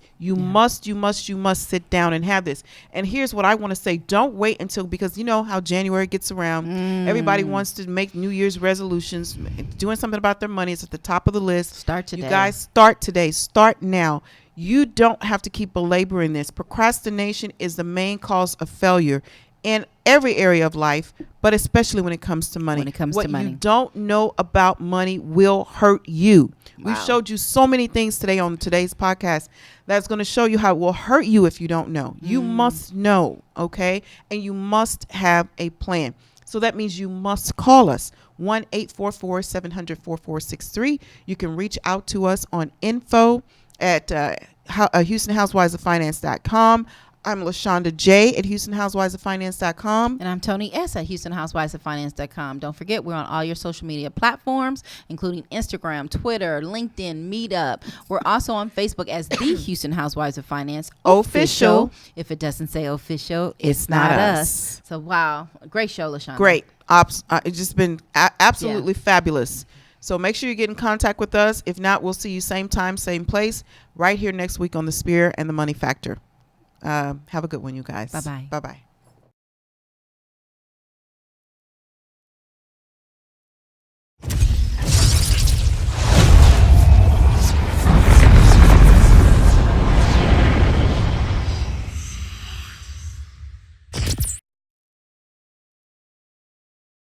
sit down and have this. And here's what I want to say. Don't wait until, because you know how January gets around. Everybody wants to make New Year's resolutions. Doing something about their money is at the top of the list. Start today. You guys start today. Start now. You don't have to keep belaboring this. Procrastination is the main cause of failure in every area of life, but especially when it comes to money. What you don't know about money will hurt you. We've showed you so many things today on today's podcast that's going to show you how it will hurt you if you don't know. You must know, okay? And you must have a plan. So that means you must call us, 1-844-700-4463. You can reach out to us on info at HoustonHousewivesOfFinance.com. I'm LaShonda J at HoustonHousewivesOfFinance.com. And I'm Tony S at HoustonHousewivesOfFinance.com. Don't forget, we're on all your social media platforms, including Instagram, Twitter, LinkedIn, Meetup. We're also on Facebook as the Houston Housewives of Finance Official. If it doesn't say official, it's not us. So, wow. Great show, LaShonda. Great. It's just been absolutely fabulous. So make sure you get in contact with us. If not, we'll see you same time, same place, right here next week on The Spear and the Money Factor. Have a good one, you guys. Bye-bye. Bye-bye.